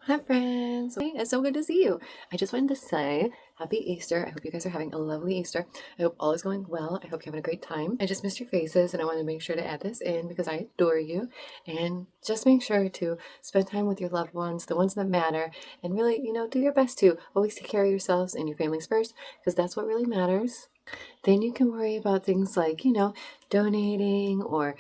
Hi friends! Hey, it's so good to see you. I just wanted to say happy Easter. I hope you guys are having a lovely Easter. I hope all is going well. I hope you're having a great time. I just missed your faces and I wanted to make sure to add this in because I adore you. And just make sure to spend time with your loved ones, the ones that matter, and really, do your best to always take care of yourselves and your families first because that's what really matters. Then you can worry about things like, donating or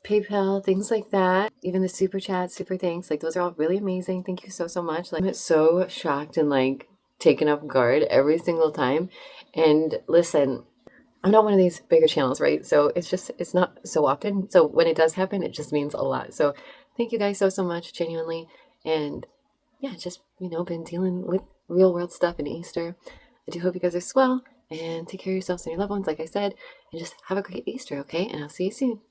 PayPal, things like that. Even the super chats, super thanks. Like those are all really amazing. Thank you so so much. Like I'm so shocked and like taken off guard every single time. And listen, I'm not one of these bigger channels, right? So it's not so often. So when it does happen, it just means a lot. So thank you guys so so much, genuinely. And yeah, just been dealing with real world stuff in Easter. I do hope you guys are swell and take care of yourselves and your loved ones, like I said, and just have a great Easter, okay? And I'll see you soon.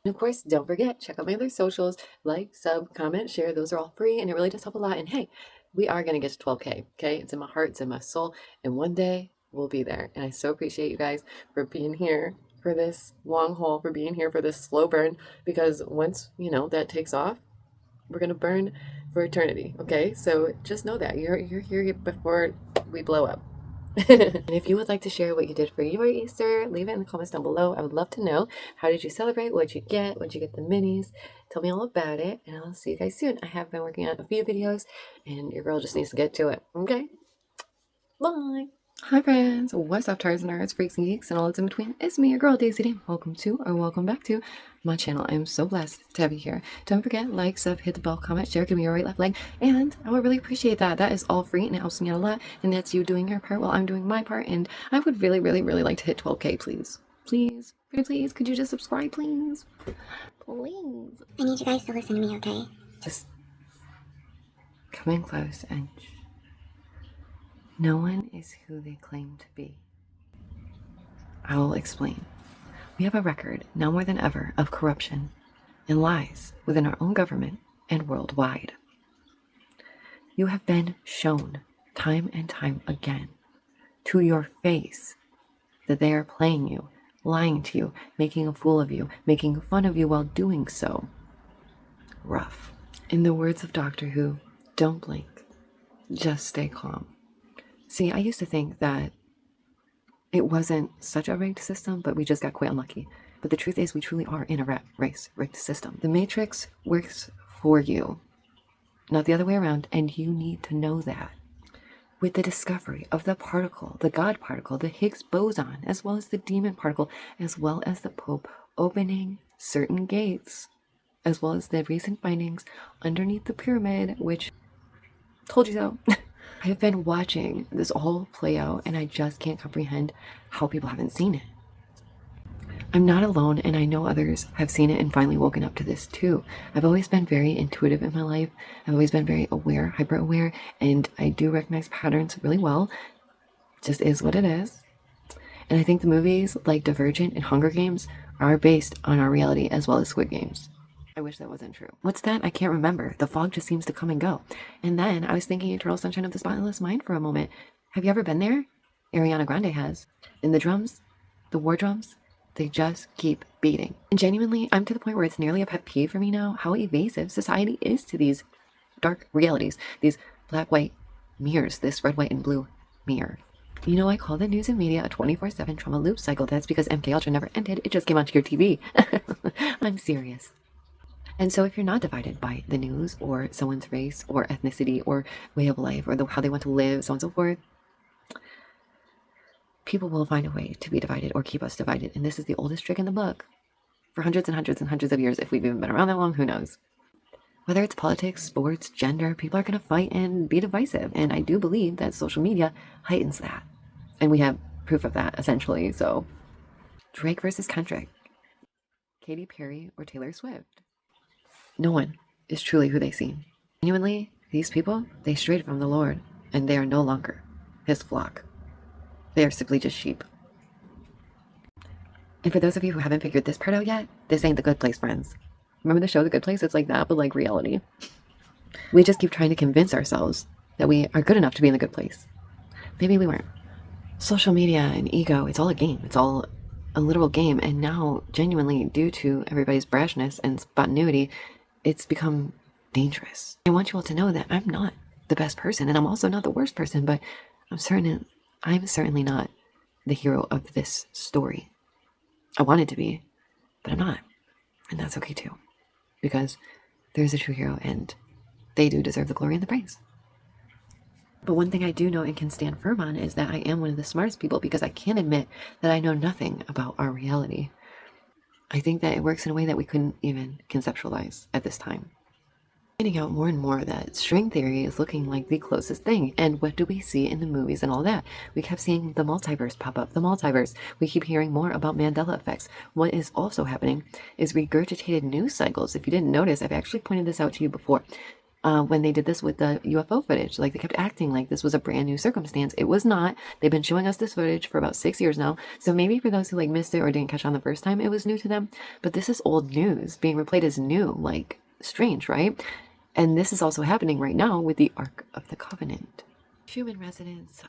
And of course, don't forget, check out my other socials, like, sub, comment, share. Those are all free and it really does help a lot. And hey, we are going to get to 12K, okay? It's in my heart, it's in my soul. And one day we'll be there. And I so appreciate you guys for being here for this long haul, for being here for this slow burn. Because once, that takes off, we're going to burn for eternity, okay? So just know that. You're here before we blow up. And if you would like to share what you did for your Easter, leave it in the comments down below. I would love to know. How did you celebrate? What did you get? What did you get the minis? Tell me all about it, and I'll see you guys soon. I have been working on a few videos, and your girl just needs to get to it. Okay? Bye! Hi friends, what's up Tars and Nerds, Freaks and Geeks, and all that's in between? It's me, your girl Daisy Dame. Welcome to, or welcome back to, my channel. I am so blessed to have you here. Don't forget, like, sub, hit the bell, comment, share, give me your right, left leg, and I would really appreciate that. That is all free, and it helps me out a lot, and that's you doing your part while I'm doing my part, and I would really, really, really like to hit 12K, please. Please, pretty please, could you just subscribe, please? Please. I need you guys to listen to me, okay? Just come in close and no one is who they claim to be. I will explain. We have a record, now more than ever, of corruption and lies within our own government and worldwide. You have been shown time and time again to your face that they are playing you, lying to you, making a fool of you, making fun of you while doing so. Rough. In the words of Doctor Who, don't blink, just stay calm. See, I used to think that it wasn't such a rigged system, but we just got quite unlucky. But the truth is, we truly are in a rat race rigged system. The Matrix works for you, not the other way around, and you need to know that. With the discovery of the particle, the God particle, the Higgs boson, as well as the demon particle, as well as the Pope opening certain gates, as well as the recent findings underneath the pyramid, which told you so. I have been watching this all play out and I just can't comprehend how people haven't seen it. I'm not alone and I know others have seen it and finally woken up to this too. I've always been very intuitive in my life. I've always been very aware, hyper aware, and I do recognize patterns really well. It just is what it is. And I think the movies like Divergent and Hunger Games are based on our reality as well as Squid Games. I wish that wasn't true. What's that? I can't remember. The fog just seems to come and go. And then I was thinking Eternal Sunshine of the Spotless Mind for a moment. Have you ever been there? Ariana Grande has. And the drums, the war drums, they just keep beating. And genuinely, I'm to the point where it's nearly a pet peeve for me now how evasive society is to these dark realities, these black-white mirrors, this red, white, and blue mirror. I call the news and media a 24/7 trauma loop cycle. That's because MK Ultra never ended. It just came onto your TV. I'm serious. And so if you're not divided by the news or someone's race or ethnicity or way of life or how they want to live, so on and so forth, people will find a way to be divided or keep us divided. And this is the oldest trick in the book for hundreds and hundreds and hundreds of years. If we've even been around that long, who knows? Whether it's politics, sports, gender, people are going to fight and be divisive. And I do believe that social media heightens that. And we have proof of that, essentially. So Drake versus Kendrick, Katy Perry or Taylor Swift. No one is truly who they seem. Genuinely, these people, they strayed from the Lord, and they are no longer his flock. They are simply just sheep. And for those of you who haven't figured this part out yet, this ain't The Good Place, friends. Remember the show The Good Place? It's like that, but like reality. We just keep trying to convince ourselves that we are good enough to be in the good place. Maybe we weren't. Social media and ego, it's all a game. It's all a literal game. And now, genuinely, due to everybody's brashness and spontaneity, it's become dangerous. I want you all to know that I'm not the best person, and I'm also not the worst person, but I'm certainly not the hero of this story. I wanted to be, but I'm not. And that's okay too, because there's a true hero and they do deserve the glory and the praise. But one thing I do know and can stand firm on is that I am one of the smartest people, because I can admit that I know nothing about our reality. I think that it works in a way that we couldn't even conceptualize at this time. Finding out more and more that string theory is looking like the closest thing. And what do we see in the movies and all that? We kept seeing the multiverse pop up, the multiverse. We keep hearing more about Mandela effects. What is also happening is regurgitated news cycles. If you didn't notice, I've actually pointed this out to you before. When they did this with the UFO footage, like they kept acting like this was a brand new circumstance. It was not. They've been showing us this footage for about 6 years now. So maybe for those who like missed it or didn't catch on the first time, it was new to them. But this is old news being replayed as new, like strange, right? And this is also happening right now with the Ark of the Covenant. Human resonance,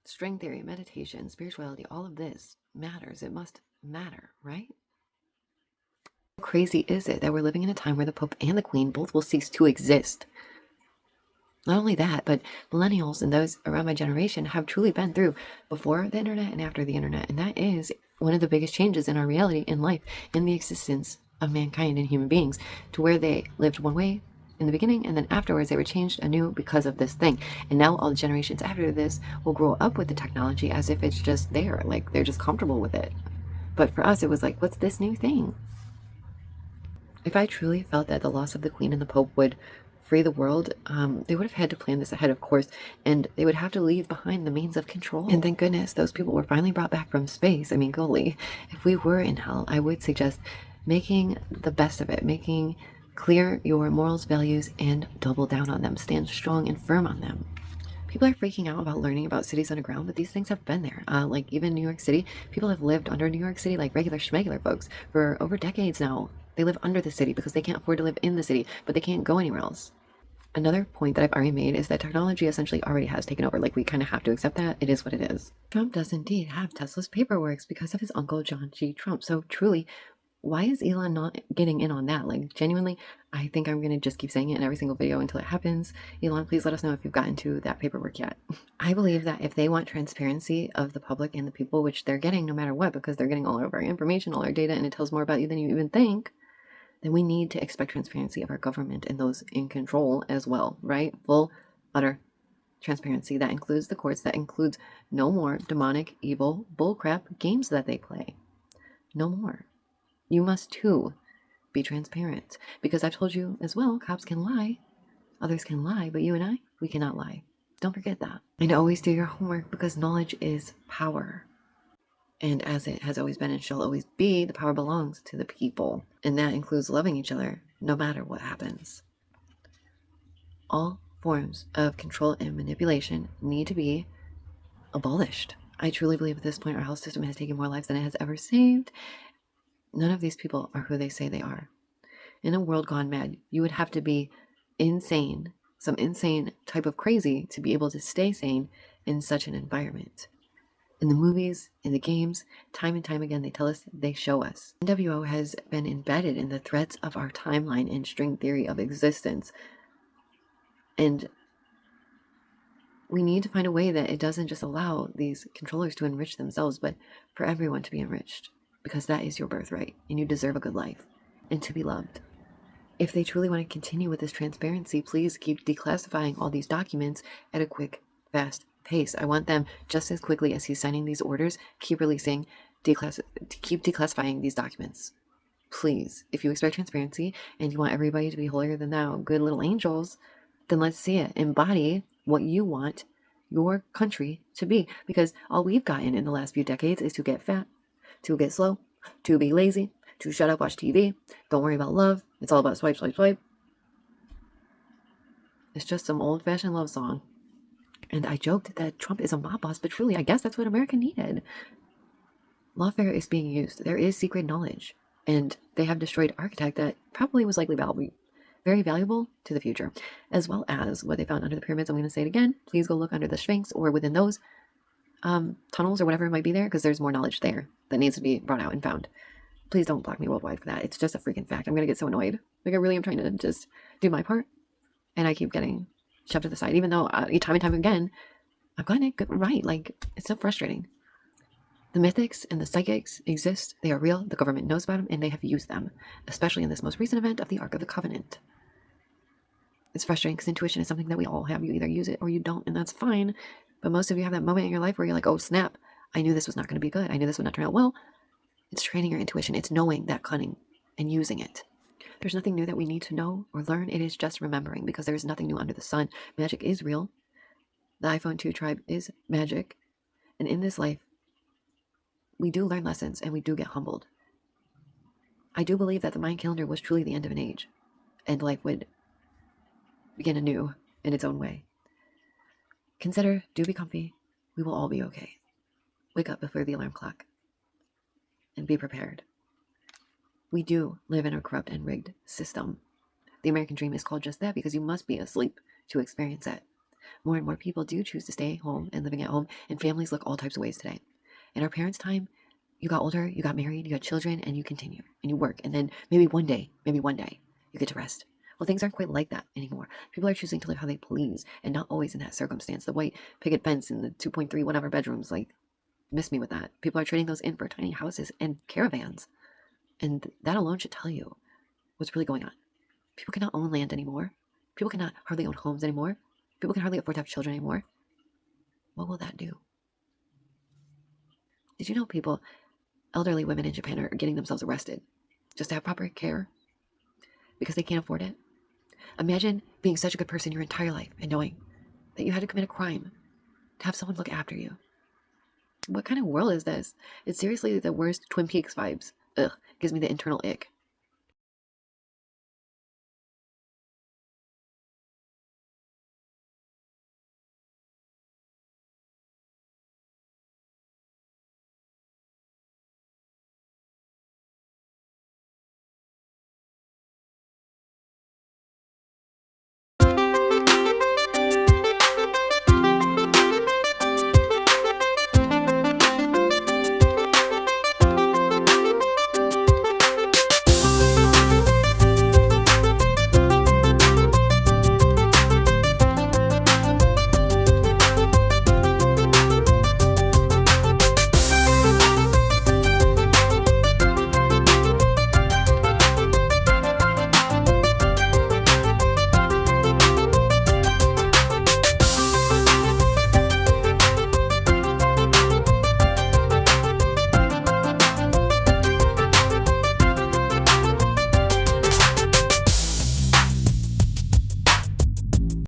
string theory, meditation, spirituality, all of this matters. It must matter, right? How crazy is it that we're living in a time where the Pope and the Queen both will cease to exist? Not only that, but millennials and those around my generation have truly been through before the internet and after the internet. And that is one of the biggest changes in our reality, in life, in the existence of mankind and human beings, to where they lived one way in the beginning and then afterwards they were changed anew because of this thing. And now all the generations after this will grow up with the technology as if it's just there, like they're just comfortable with it. But for us, it was like, what's this new thing? If I truly felt that the loss of the Queen and the Pope would free the world, they would have had to plan this ahead, of course, and they would have to leave behind the means of control. And thank goodness those people were finally brought back from space. I mean, golly, if we were in hell, I would suggest making the best of it, making clear your morals, values, and double down on them. Stand strong and firm on them. People are freaking out about learning about cities underground, but these things have been there. Like even New York City, people have lived under New York City like regular schmegular folks for over decades now. They live under the city because they can't afford to live in the city, but they can't go anywhere else. Another point that I've already made is that technology essentially already has taken over. Like, we kind of have to accept that. It is what it is. Trump does indeed have Tesla's paperwork because of his uncle, John G. Trump. So truly, why is Elon not getting in on that? Like, genuinely, I think I'm going to just keep saying it in every single video until it happens. Elon, please let us know if you've gotten to that paperwork yet. I believe that if they want transparency of the public and the people, which they're getting no matter what, because they're getting all of our information, all our data, and it tells more about you than you even think, then we need to expect transparency of our government and those in control as well, right? Full, utter transparency. That includes the courts. That includes no more demonic, evil, bullcrap games that they play. No more. You must too be transparent, because I've told you as well, cops can lie, others can lie, but you and I, we cannot lie. Don't forget that. And always do your homework, because knowledge is power. And as it has always been and shall always be, the power belongs to the people. And that includes loving each other no matter what happens. All forms of control and manipulation need to be abolished. I truly believe at this point our health system has taken more lives than it has ever saved. None of these people are who they say they are. In a world gone mad, you would have to be insane, some insane type of crazy, to be able to stay sane in such an environment. In the movies, in the games, time and time again, they tell us, they show us. NWO has been embedded in the threads of our timeline and string theory of existence. And we need to find a way that it doesn't just allow these controllers to enrich themselves, but for everyone to be enriched, because that is your birthright, and you deserve a good life and to be loved. If they truly want to continue with this transparency, please keep declassifying all these documents at a quick, fast pace. I want them, just as quickly as he's signing these orders, keep declassifying these documents. Please, if you expect transparency and you want everybody to be holier than thou, good little angels, then let's see it. Embody what you want your country to be. Because all we've gotten in the last few decades is to get fat, to get slow, to be lazy, to shut up, watch TV, don't worry about love. It's all about swipe, swipe, swipe. It's just some old-fashioned love song. And I joked that Trump is a mob boss, but truly, I guess that's what America needed. Lawfare is being used. There is secret knowledge. And they have destroyed architect that probably was likely very valuable to the future. As well as what they found under the pyramids. I'm going to say it again. Please go look under the Sphinx or within those tunnels or whatever might be there, because there's more knowledge there that needs to be brought out and found. Please don't block me worldwide for that. It's just a freaking fact. I'm going to get so annoyed. Like, I really am trying to just do my part. And I keep getting shoved to the side, even though time and time again, I've gotten it right. Like, it's so frustrating. The mythics and the psychics exist. They are real. The government knows about them, and they have used them, especially in this most recent event of the Ark of the Covenant. It's frustrating because intuition is something that we all have. You either use it or you don't, and that's fine. But most of you have that moment in your life where you're like, oh, snap. I knew this was not going to be good. I knew this would not turn out well. It's training your intuition. It's knowing that cunning and using it. There's nothing new that we need to know or learn. It is just remembering, because there is nothing new under the sun. Magic is real. The iPhone 2 tribe is magic. And in this life, we do learn lessons and we do get humbled. I do believe that the Mayan calendar was truly the end of an age, and life would begin anew in its own way. Consider, do be comfy. We will all be okay. Wake up before the alarm clock and be prepared. We do live in a corrupt and rigged system. The American dream is called just that because you must be asleep to experience it. More and more people do choose to stay home and living at home, and families look all types of ways today. In our parents' time, you got older, you got married, you got children, and you continue, and you work, and then maybe one day, you get to rest. Well, things aren't quite like that anymore. People are choosing to live how they please, and not always in that circumstance. The white picket fence and the 2.3 whatever bedrooms, like, miss me with that. People are trading those in for tiny houses and caravans. And that alone should tell you what's really going on. People cannot own land anymore. People cannot hardly own homes anymore. People can hardly afford to have children anymore. What will that do? Did you know people, elderly women in Japan, are getting themselves arrested just to have proper care because they can't afford it? Imagine being such a good person your entire life and knowing that you had to commit a crime to have someone look after you. What kind of world is this? It's seriously the worst Twin Peaks vibes. Ugh, gives me the internal ick.